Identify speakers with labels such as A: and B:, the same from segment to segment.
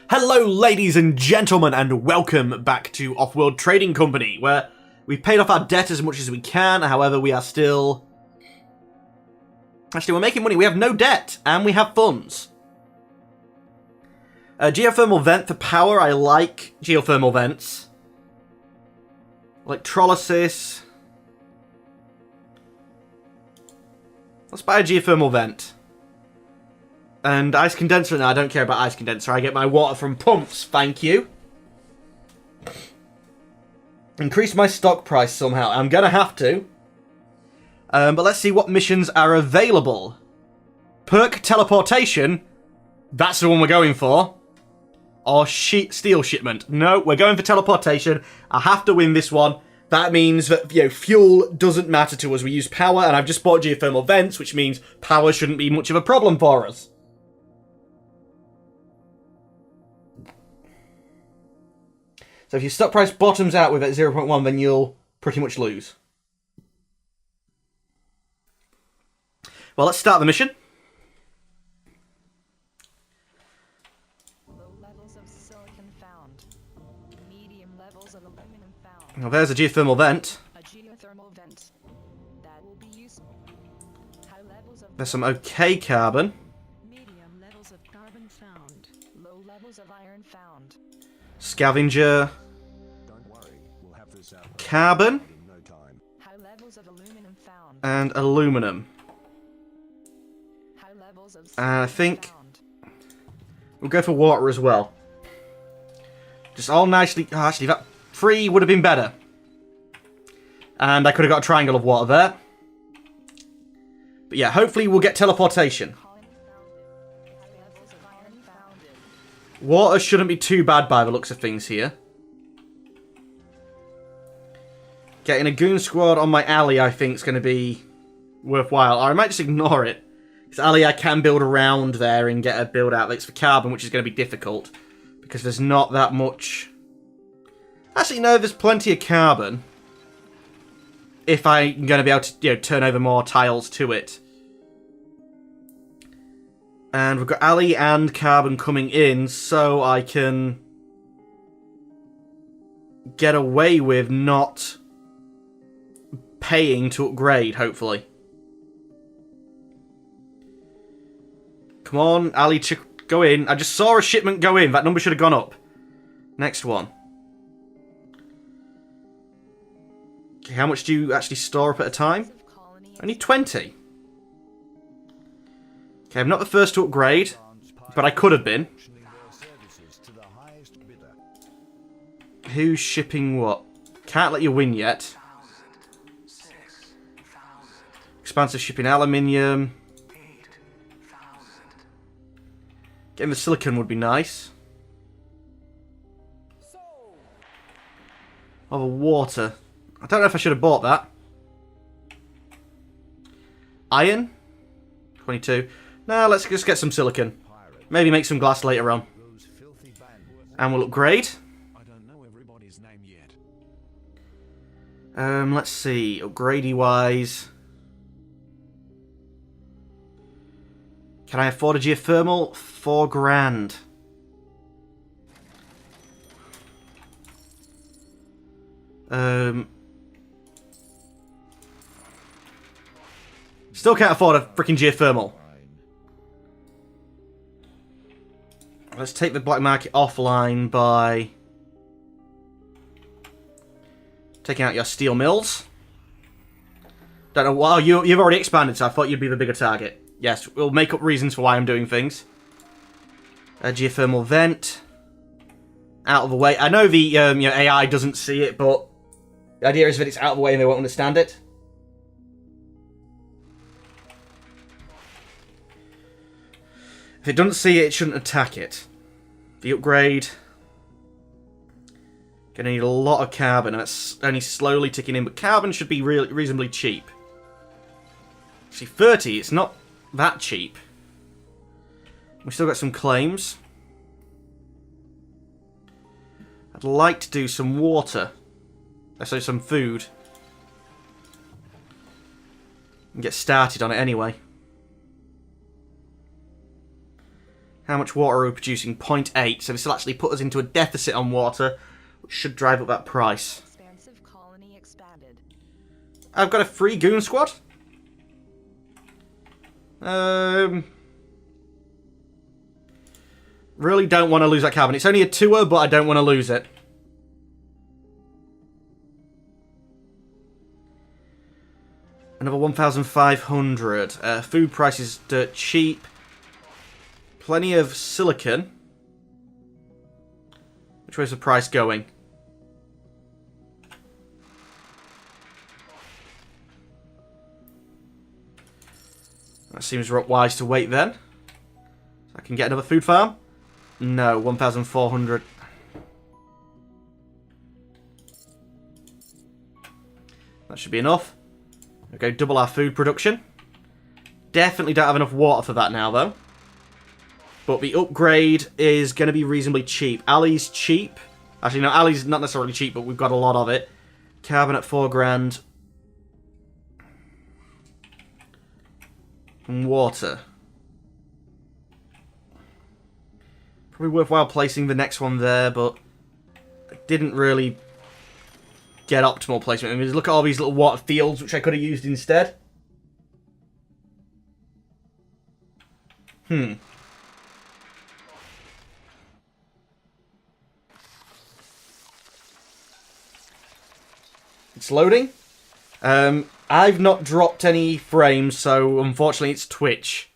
A: Hello ladies and gentlemen, and welcome back to Offworld Trading Company, where we've paid off our debt as much as we can. However, we are still... Actually, we're making money. We have no debt, and we have funds. Geothermal vent for power. I like geothermal vents. Electrolysis. Let's buy a geothermal vent. And ice condenser. No, I don't care about ice condenser. I get my water from pumps, thank you. Increase my stock price somehow. I'm gonna have to. But let's see what missions are available. Perk teleportation. That's the one we're going for. Or steel shipment. No, we're going for teleportation. I have to win this one. That means that, fuel doesn't matter to us. We use power, and I've just bought geothermal vents, which means power shouldn't be much of a problem for us. So if your stock price bottoms out with at 0.1, then you'll pretty much lose. Well, let's start the mission.
B: Low levels of silicon found. Medium levels of aluminum found.
A: Well, there's a geothermal vent.
B: A geothermal vent. That will be useful. High levels of...
A: There's some okay carbon.
B: Medium levels of carbon found. Low levels of iron found.
A: Scavenger.
C: Don't worry, we'll have this out
A: Carbon.
C: in no time.
B: High levels of aluminum found.
A: And aluminum.
B: High levels of
A: I think
B: found.
A: we'll go for water as well. Just all nicely... Oh, actually, that 3 would have been better. And I could have got a triangle of water there. But yeah, hopefully we'll get teleportation.
B: High levels of iron found.
A: Water shouldn't be too bad by the looks of things here. Getting a goon squad on my alley, I think, is going to be worthwhile. Or I might just ignore it. Because alley, I can build around there and get a build outlets for carbon, which is going to be difficult. Because there's not that much... Actually, no, there's plenty of carbon. If I'm going to be able to, turn over more tiles to it. And we've got alley and carbon coming in, so I can get away with not paying to upgrade, hopefully. Come on, alley, go in. I just saw a shipment go in. That number should have gone up. Next one. Okay, how much do you actually store up at a time? Only 20. Okay, I'm not the first to upgrade, but I could have been. Who's shipping what? Can't let you win yet. Expansive shipping aluminium. Getting the silicon would be nice. Oh, the water. I don't know if I should have bought that. Iron? 22. Nah, let's just get some silicon. Maybe make some glass later on. And we'll upgrade.
C: I don't know everybody's name yet.
A: Let's see. Upgradey wise. Can I afford a geothermal? 4 grand. Still can't afford a freaking geothermal. Let's take the black market offline by taking out your steel mills. Don't know. Wow, you've already expanded, so I thought you'd be the bigger target. Yes, we'll make up reasons for why I'm doing things. A geothermal vent. Out of the way. I know the AI doesn't see it, but the idea is that it's out of the way and they won't understand it. If it doesn't see it, it shouldn't attack it. The upgrade. Gonna need a lot of carbon, and it's only slowly ticking in, but carbon should be reasonably cheap. See, 30, it's not that cheap. We've still got some claims. I'd like to do some water. So some food. And get started on it anyway. How much water are we producing? 0.8. So this will actually put us into a deficit on water, which should drive up that price.
B: Expansive colony expanded.
A: I've got a free goon squad. Really don't want to lose that carbon. It's only a 2er, but I don't want to lose it. Another 1,500. Food prices dirt cheap. Plenty of silicon. Which way's the price going? That seems wise to wait then. So I can get another food farm? No, 1,400. That should be enough. Okay, double our food production. Definitely don't have enough water for that now, though. But the upgrade is going to be reasonably cheap. Ali's cheap. Actually, no, Ali's not necessarily cheap, but we've got a lot of it. Carbon at 4 grand. And water. Probably worthwhile placing the next one there, but I didn't really get optimal placement. I mean, look at all these little water fields, which I could have used instead. It's loading. I've not dropped any frames, so unfortunately it's Twitch.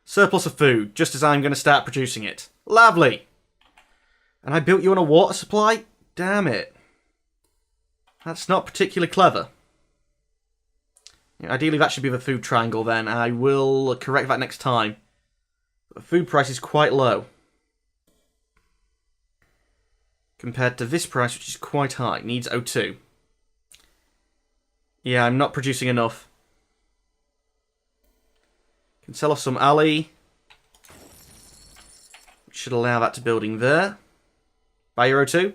A: Surplus of food, just as I'm going to start producing it. Lovely. And I built you on a water supply? Damn it. That's not particularly clever. Yeah, ideally that should be the food triangle then. I will correct that next time. The food price is quite low. Compared to this price, which is quite high. Needs O2. Yeah, I'm not producing enough. Can sell off some alley. Which should allow that to building there. Buy your O2.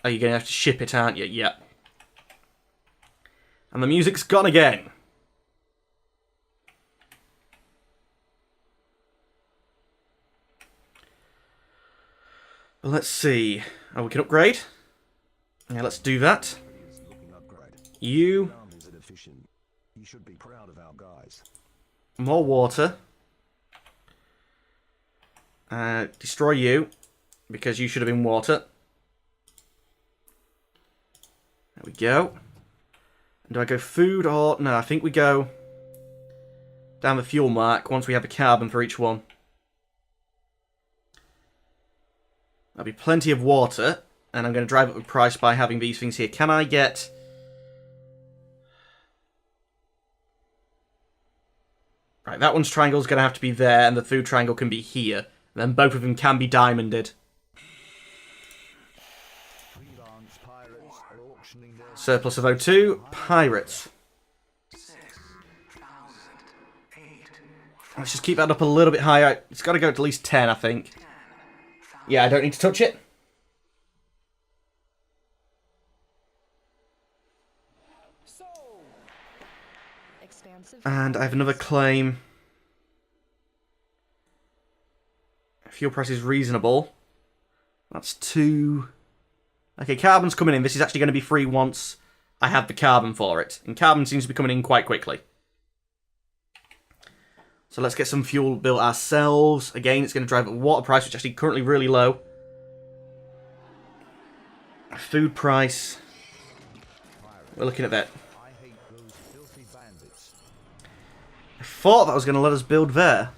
A: Oh, you're going to have to ship it, aren't you? Yep. And the music's gone again. Well, let's see. Oh, we can upgrade. Yeah, let's do that. You.
C: You should be proud of our guys.
A: More water. Destroy you. Because you should have been water. There we go. And do I go food or... No, I think we go down the fuel mark once we have a carbon for each one. There'll be plenty of water. And I'm going to drive up the price by having these things here. Can I get... Right, that one's triangle is going to have to be there, and the food triangle can be here. And then both of them can be diamonded. Surplus of O2. Pirates. Let's just keep that up a little bit higher. It's got to go to at least 10, I think. Yeah, I don't need to touch it. And I have another claim. Fuel price is reasonable. That's 2. Okay, carbon's coming in. This is actually going to be free once I have the carbon for it. And carbon seems to be coming in quite quickly. So let's get some fuel built ourselves. Again, it's going to drive up the water price, which is actually currently really low. Food price. We're looking at that. I thought that was going to let us build there.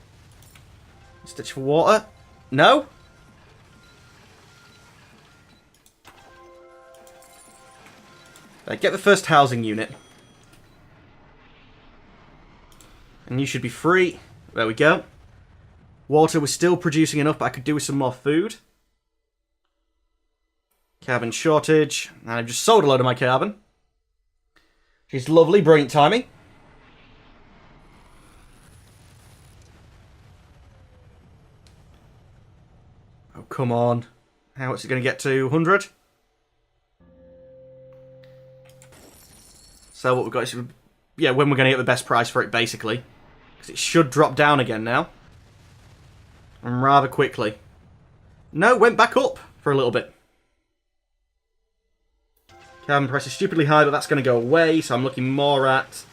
A: Stitch for water. No? Get the first housing unit. And you should be free. There we go. Water was still producing enough, but I could do with some more food. Carbon shortage. And I've just sold a load of my carbon. She's lovely, brilliant timing. Oh, come on. How is it going to get to 100? So what we've got is yeah, when we're going to get the best price for it, basically. Because it should drop down again now. And rather quickly. No, went back up for a little bit. Carbon price is stupidly high, but that's going to go away, so I'm looking more at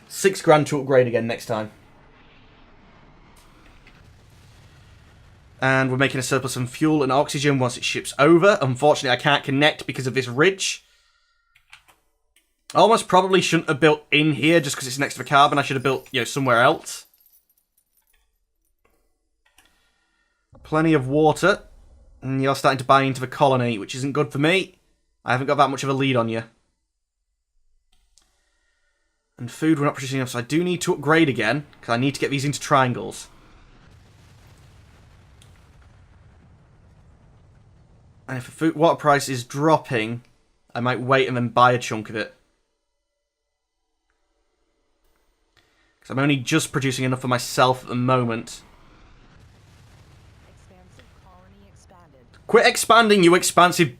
A: 6 grand to upgrade again next time. And we're making a surplus on fuel and oxygen once it ships over. Unfortunately, I can't connect because of this ridge. I almost probably shouldn't have built in here just because it's next to the carbon. I should have built, somewhere else. Plenty of water. And you're starting to buy into the colony, which isn't good for me. I haven't got that much of a lead on you. And food we're not producing enough, so I do need to upgrade again. Because I need to get these into triangles. And if the food water price is dropping, I might wait and then buy a chunk of it. Because I'm only just producing enough for myself at the moment.
B: Expansive colony expanded.
A: Quit expanding, you expansive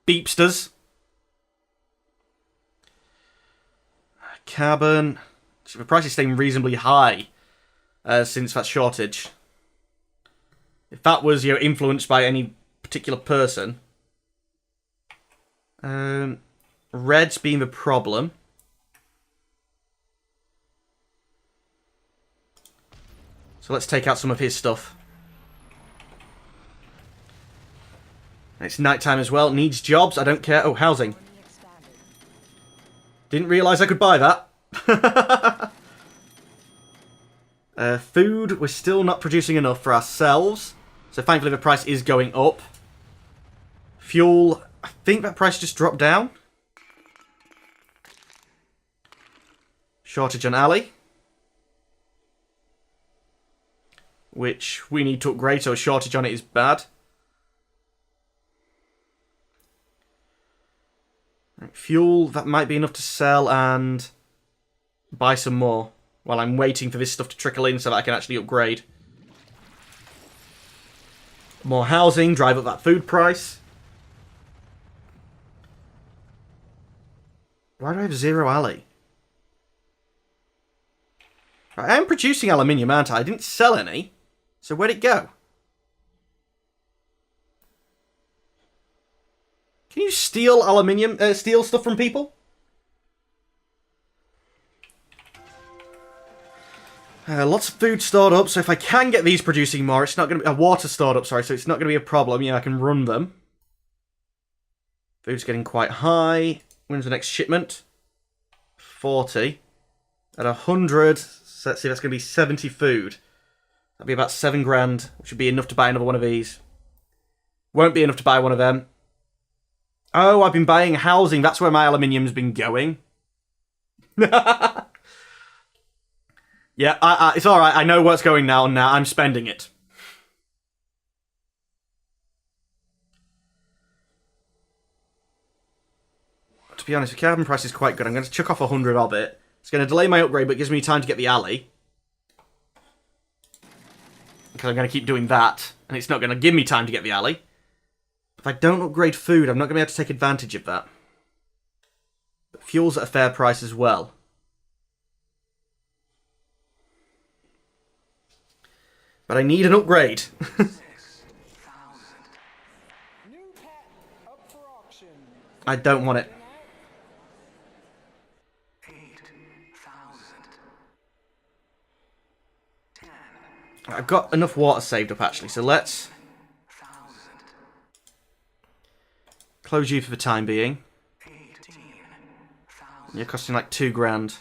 A: beepsters. Carbon. The price is staying reasonably high since that shortage. If that was, influenced by any particular person. Red's being the problem. So let's take out some of his stuff. It's nighttime as well. Needs jobs. I don't care. Oh, housing. Didn't realise I could buy that. Food. We're still not producing enough for ourselves. So thankfully the price is going up. Fuel. I think that price just dropped down. Shortage on alley. Which we need to upgrade, so a shortage on it is bad. Right, fuel, that might be enough to sell and buy some more. While I'm waiting for this stuff to trickle in so that I can actually upgrade. More housing, drive up that food price. Why do I have 0 alley? Right, I am producing aluminium, aren't I? I didn't sell any. So where'd it go? Can you steal aluminium, steal stuff from people? Lots of food stored up, so if I can get these producing more, it's not going to be... water stored up, sorry, so it's not going to be a problem. I can run them. Food's getting quite high. When's the next shipment? 40. At 100, so let's see, that's going to be 70 food. That'll be about 7 grand, which would be enough to buy another one of these. Won't be enough to buy one of them. Oh, I've been buying housing. That's where my aluminium's been going. Yeah, it's alright. I know what's going now, and now I'm spending it. To be honest, the carbon price is quite good. I'm going to chuck off 100 of it. It's going to delay my upgrade, but it gives me time to get the alley. Because I'm going to keep doing that, and it's not going to give me time to get the alley. If I don't upgrade food, I'm not going to be able to take advantage of that. But fuel's at a fair price as well. But I need an upgrade. I don't want it. I've got enough water saved up, actually, so let's close you for the time being. You're costing like 2 grand.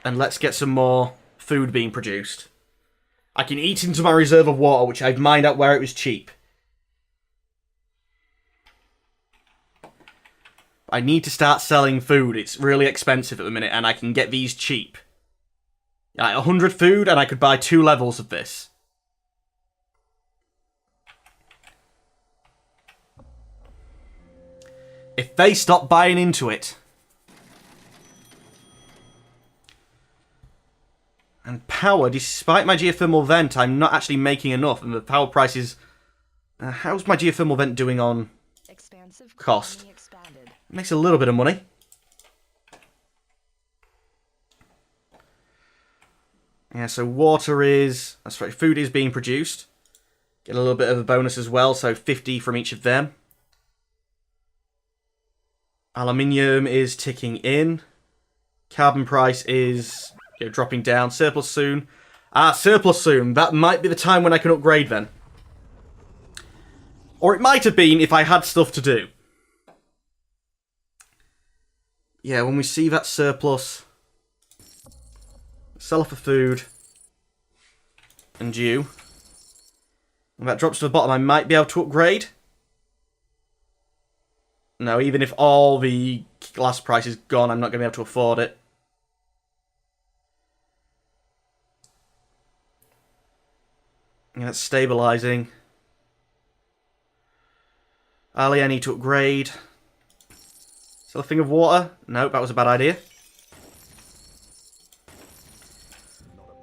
A: And let's get some more food being produced. I can eat into my reserve of water, which I'd mined out where it was cheap. I need to start selling food. It's really expensive at the minute, and I can get these cheap. Like 100 food, and I could buy 2 levels of this. If they stop buying into it. And power, despite my geothermal vent, I'm not actually making enough, and the power price is... how's my geothermal vent doing on
B: Defensive
A: cost.
B: colony expanded.
A: Makes a little bit of money. Yeah, so water is... That's right, food is being produced. Get a little bit of a bonus as well, so 50 from each of them. Aluminium is ticking in. Carbon price is dropping down. Surplus soon. Surplus soon. That might be the time when I can upgrade then. Or it might have been if I had stuff to do. Yeah, when we see that surplus... Sell off the food. And you. When that drops to the bottom, I might be able to upgrade. No, even if all the glass price is gone, I'm not going to be able to afford it. Yeah, that's stabilising. Ali, I need to upgrade. Sell a thing of water? Nope, that was a bad idea.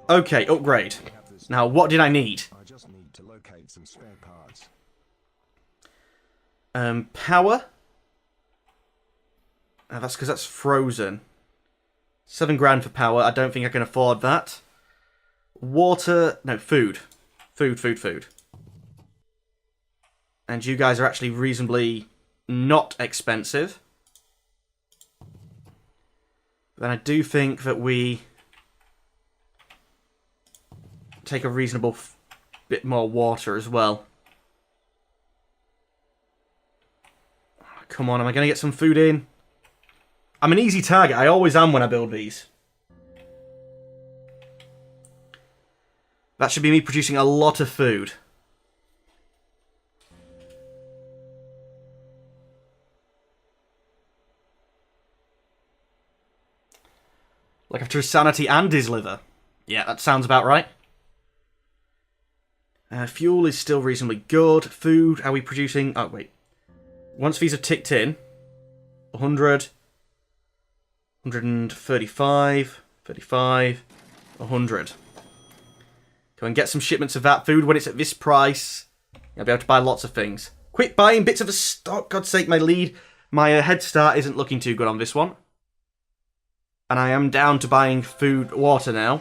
A: Okay, upgrade. Now, what did I need?
C: I just need to locate some spare parts.
A: Power? That's because that's frozen. 7 grand for power. I don't think I can afford that. Water... No, food. Food. And you guys are actually reasonably not expensive. Then I do think that we... take a reasonable bit more water as well. Come on, am I going to get some food in? I'm an easy target. I always am when I build these. That should be me producing a lot of food. Like after his sanity and his liver. Yeah, that sounds about right. Fuel is still reasonably good. Food, are we producing... Oh, wait. Once these have ticked in, 100, 135, 35, 100. Go and get some shipments of that food when it's at this price. I'll be able to buy lots of things. Quit buying bits of the stock. God's sake, my head start isn't looking too good on this one. And I am down to buying food, water now.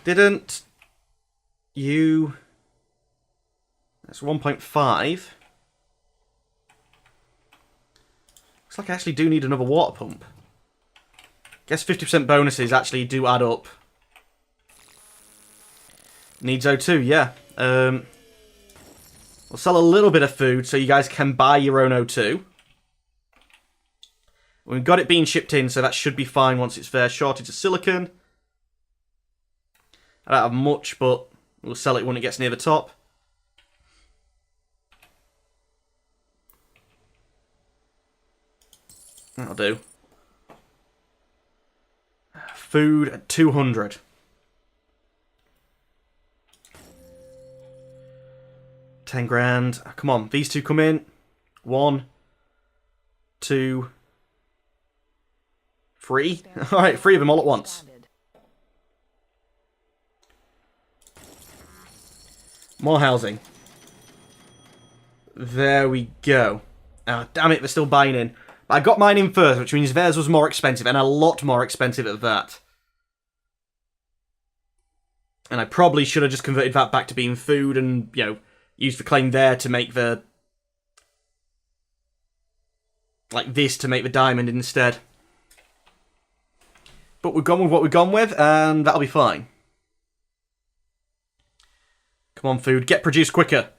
A: Didn't... You... That's 1.5. Looks like I actually do need another water pump. Guess 50% bonuses actually do add up. Needs O2, yeah. We'll sell a little bit of food so you guys can buy your own O2. We've got it being shipped in, so that should be fine once it's there. Shortage of silicon. I don't have much, but we'll sell it when it gets near the top. That'll do. Food at 200. $10,000. Come on, these two come in. 1, 2, 3. Alright, 3 of them all at once. More housing. There we go. Oh, damn it, they're still buying in. But I got mine in first, which means theirs was more expensive, and a lot more expensive at that. And I probably should have just converted that back to being food and, you know, used the claim there to make the... like this to make the diamond instead. But we've gone with what we've gone with, and that'll be fine. Come on, food. Get produced quicker.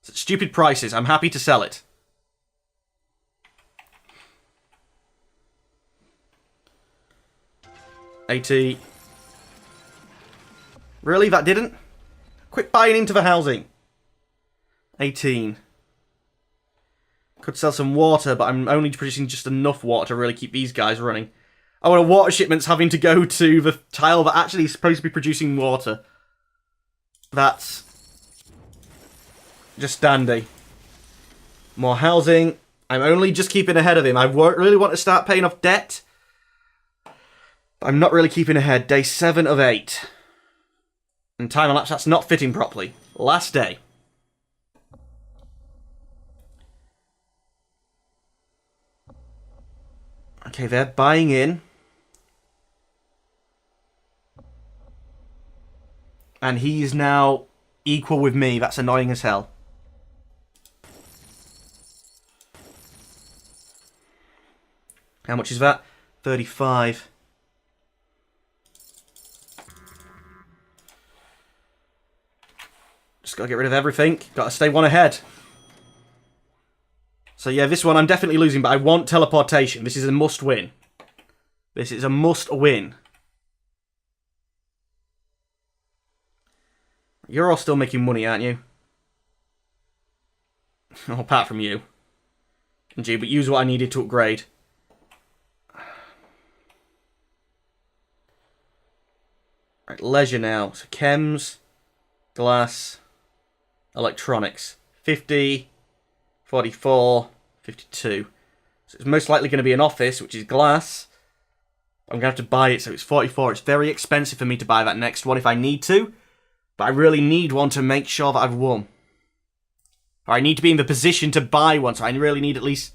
A: Stupid prices. I'm happy to sell it. $80. Really? That didn't? Quit buying into the housing. 18. Could sell some water, but I'm only producing just enough water to really keep these guys running. Oh, and a water shipment's having to go to the tile that actually is supposed to be producing water. That's just dandy. More housing. I'm only just keeping ahead of him. I really want to start paying off debt. I'm not really keeping ahead. Day 7 of 8. And time elapse, that's not fitting properly. Last day. Okay, they're buying in. And he's now equal with me. That's annoying as hell. How much is that? 35. Just gotta get rid of everything. Gotta stay one ahead. So yeah, this one I'm definitely losing, but I want teleportation. This is a must win. This is a must win. You're all still making money, aren't you? Oh, apart from you. And you, but use what I needed to upgrade. Right, leisure now. So chems, glass, electronics. 50, 44, 52. So it's most likely going to be an office, which is glass. I'm going to have to buy it, so it's 44. It's very expensive for me to buy that next one if I need to. But I really need one to make sure that I've won. Or I need to be in the position to buy one, so I really need at least...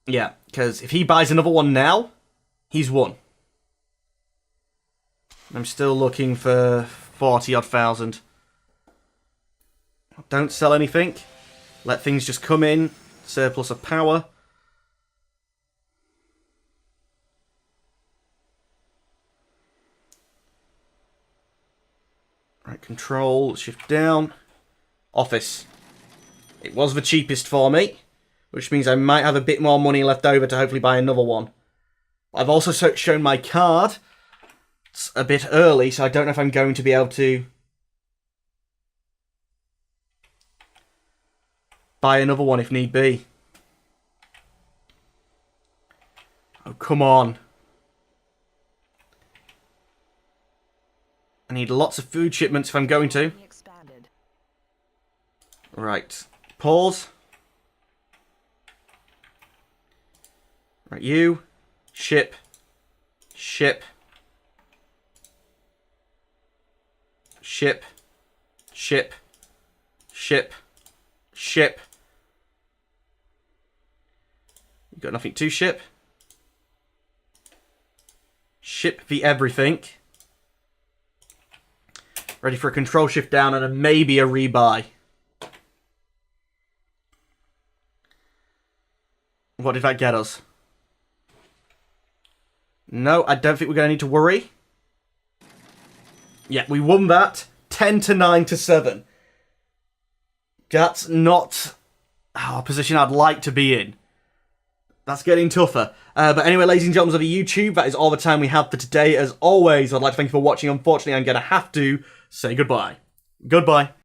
A: Yeah, because if he buys another one now, he's won. I'm still looking for 40-odd thousand. Don't sell anything. Let things just come in. Surplus of power. Right, control, shift down. Office. It was the cheapest for me, which means I might have a bit more money left over to hopefully buy another one. I've also shown my card. It's a bit early, so I don't know if I'm going to be able to buy another one if need be. Oh, come on. I need lots of food shipments if I'm going to.
B: Expanded.
A: Right. Pause. Right, you. Ship. Ship. Ship. Ship. Ship. Ship. You got nothing to ship. Ship the everything. Ready for a control shift down and maybe a rebuy. What did that get us? No, I don't think we're going to need to worry. Yeah, we won that. 10 to 9 to 7. That's not a position I'd like to be in. That's getting tougher. But anyway, ladies and gentlemen of the YouTube, that is all the time we have for today. As always, I'd like to thank you for watching. Unfortunately, I'm going to have to say goodbye. Goodbye.